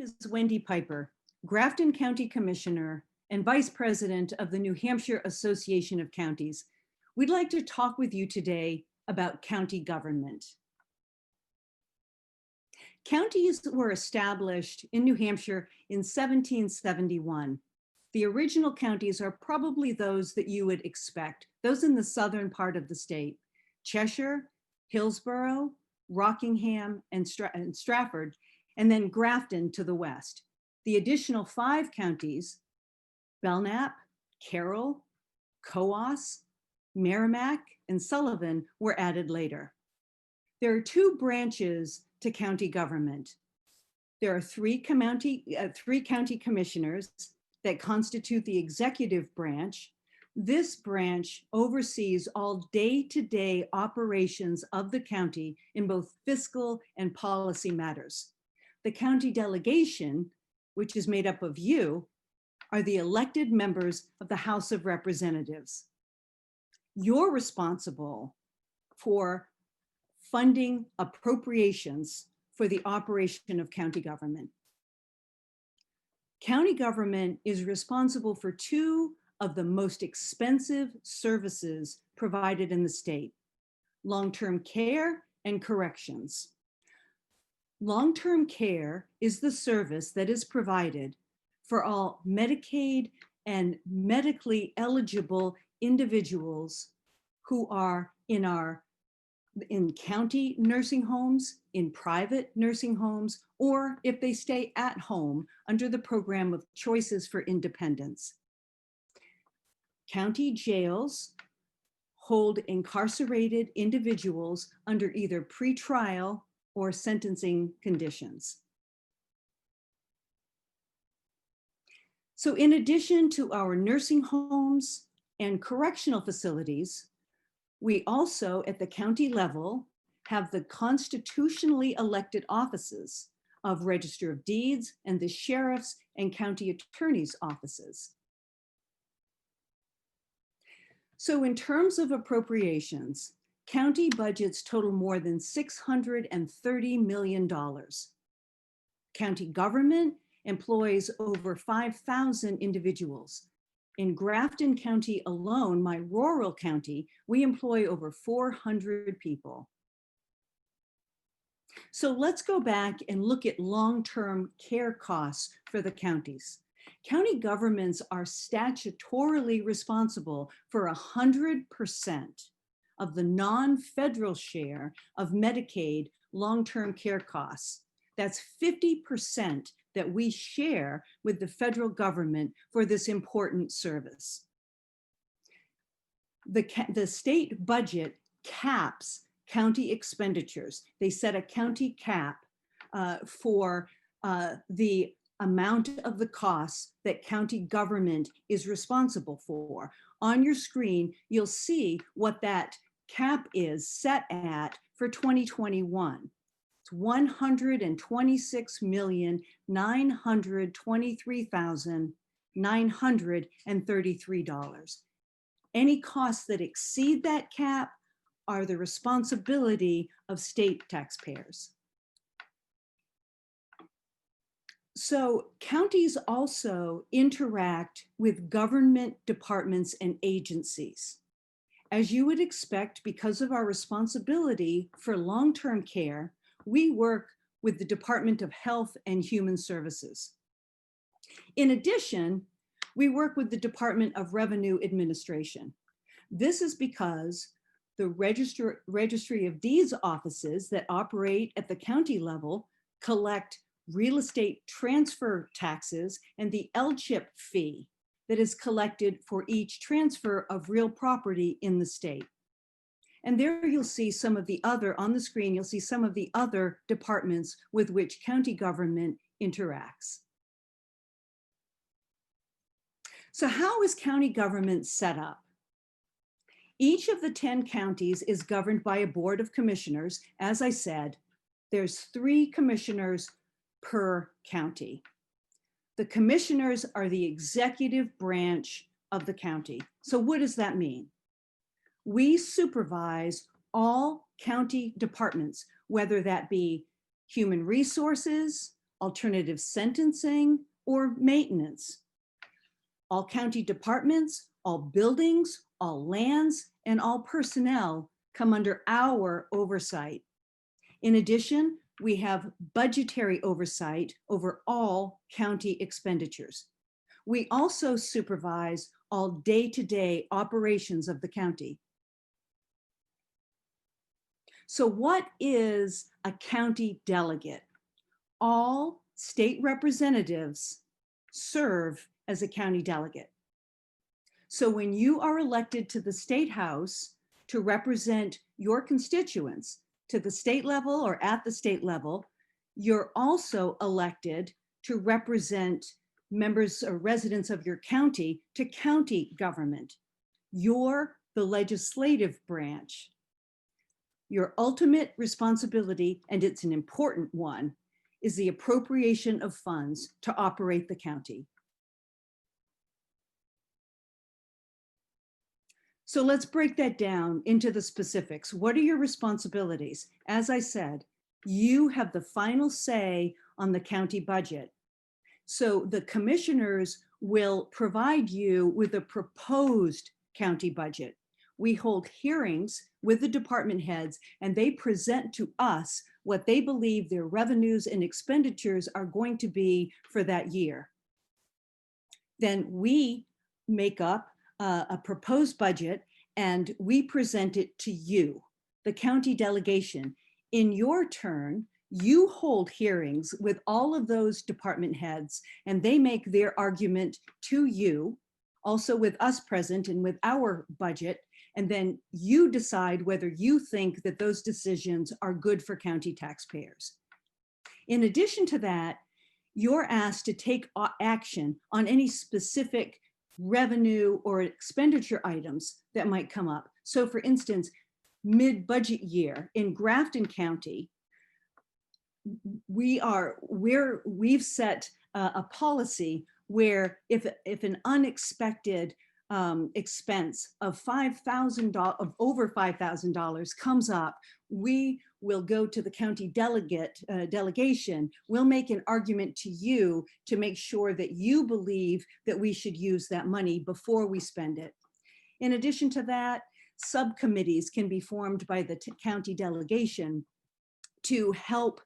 is Wendy Piper, Grafton County Commissioner and Vice President of the New Hampshire Association of Counties. We'd like to talk with you today about county government. Counties were established in New Hampshire in 1771. The original counties are probably those that you would expect, those in the southern part of the state: Cheshire, Hillsborough, Rockingham, and Stratford, and then Grafton to the west. The additional 5 counties, Belknap, Carroll, Coos, Merrimack, and Sullivan, were added later. There are 2 branches to county government. There are 3 county commissioners that constitute the executive branch. This branch oversees all day-to-day operations of the county in both fiscal and policy matters. The county delegation, which is made up of you, are the elected members of the House of Representatives. You're responsible for funding appropriations for the operation of county government. County government is responsible for 2 of the most expensive services provided in the state: long-term care and corrections. Long-term care is the service that is provided for all Medicaid and medically eligible individuals who are in county nursing homes, in private nursing homes, or if they stay at home under the program of Choices for Independence. County jails hold incarcerated individuals under either pretrial or sentencing conditions. So in addition to our nursing homes and correctional facilities, we also at the county level have the constitutionally elected offices of Register of Deeds and the sheriff's and county attorney's offices. So in terms of appropriations, county budgets total more than $630 million. County government employs over 5,000 individuals. In Grafton County alone, my rural county, we employ over 400 people. So let's go back and look at long-term care costs for the counties. County governments are statutorily responsible for 100% of the non-federal share of Medicaid long-term care costs. That's 50% that we share with the federal government for this important service. The state budget caps county expenditures. They set a county cap for the amount of the costs that county government is responsible for. On your screen, you'll see what that cap is set at for 2021. It's $126,923,933. Any costs that exceed that cap are the responsibility of state taxpayers. So counties also interact with government departments and agencies. As you would expect, because of our responsibility for long-term care, we work with the Department of Health and Human Services. In addition, we work with the Department of Revenue Administration. This is because the Registry of Deeds offices that operate at the county level collect real estate transfer taxes and the LCHIP fee that is collected for each transfer of real property in the state. And there you'll see some of the other, on the screen, you'll see some of the other departments with which county government interacts. So how is county government set up? Each of the 10 counties is governed by a board of commissioners. As I said, there's 3 commissioners per county. The commissioners are the executive branch of the county. So what does that mean? We supervise all county departments, whether that be human resources alternative sentencing, or maintenance. All county departments, all buildings, all lands, and all personnel come under our oversight. In addition, we have budgetary oversight over all county expenditures. We also supervise all day-to-day operations of the county. So what is a county delegate? All state representatives serve as a county delegate. So when you are elected to the State House to represent your constituents to the state level or at the state level, you're also elected to represent members or residents of your county to county government. You're the legislative branch. Your ultimate responsibility, and it's an important one, is the appropriation of funds to operate the county. So let's break that down into the specifics. What are your responsibilities? As I said, you have the final say on the county budget. So the commissioners will provide you with a proposed county budget. We hold hearings with the department heads, and they present to us what they believe their revenues and expenditures are going to be for that year. Then we make up a proposed budget and we present it to you, the county delegation. In your turn, you hold hearings with all of those department heads and they make their argument to you, also with us present and with our budget. And then you decide whether you think that those decisions are good for county taxpayers. In addition to that, you're asked to take action on any specific revenue or expenditure items that might come up. So for instance, mid-budget year in Grafton County, we've set a policy where if an unexpected expense of $5,000, of over $5,000 comes up, we will go to the county delegation. We'll make an argument to you to make sure that you believe that we should use that money before we spend it. In addition to that, subcommittees can be formed by the county delegation to help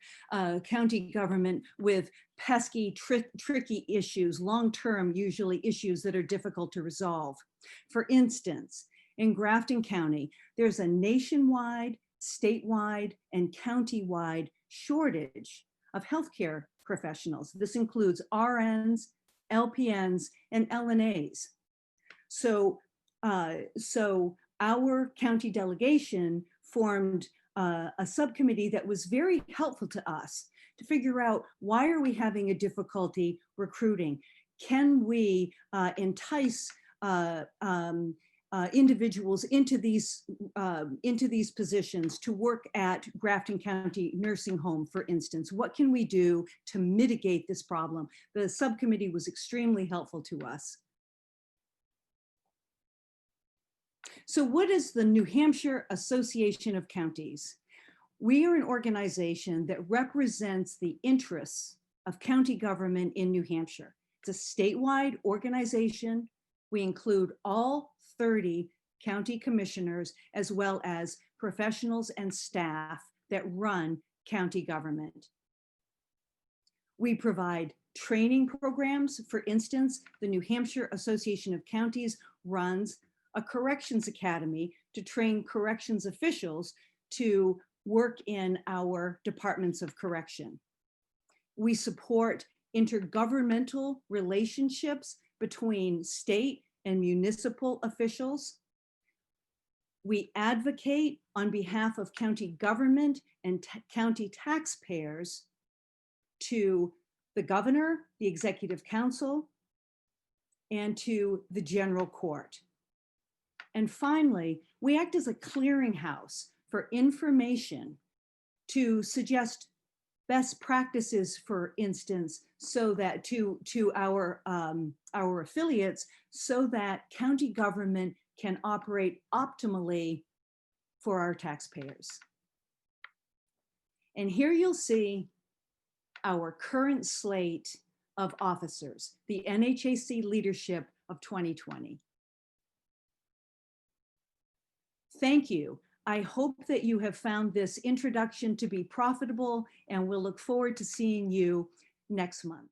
county government with pesky, tricky issues, long-term usually issues that are difficult to resolve. For instance, in Grafton County, there's a nationwide, statewide, and countywide shortage of healthcare professionals. This includes RNs, LPNs, and LNAs. So our county delegation formed a subcommittee that was very helpful to us to figure out, why are we having a difficulty recruiting? Can we entice individuals into these positions to work at Grafton County Nursing Home, for instance? What can we do to mitigate this problem? The subcommittee was extremely helpful to us. So what is the New Hampshire Association of Counties? We are an organization that represents the interests of county government in New Hampshire. It's a statewide organization. We include all 30 county commissioners, as well as professionals and staff that run county government. We provide training programs. For instance, the New Hampshire Association of Counties runs a corrections academy to train corrections officials to work in our departments of correction. We support intergovernmental relationships between state and municipal officials. We advocate on behalf of county government and county taxpayers to the governor, the executive council, and to the general court. And finally, we act as a clearinghouse for information to suggest best practices, for instance, so that to our affiliates, so that county government can operate optimally for our taxpayers. And here you'll see our current slate of officers, the NHAC leadership of 2020. Thank you. I hope that you have found this introduction to be profitable, and we'll look forward to seeing you next month.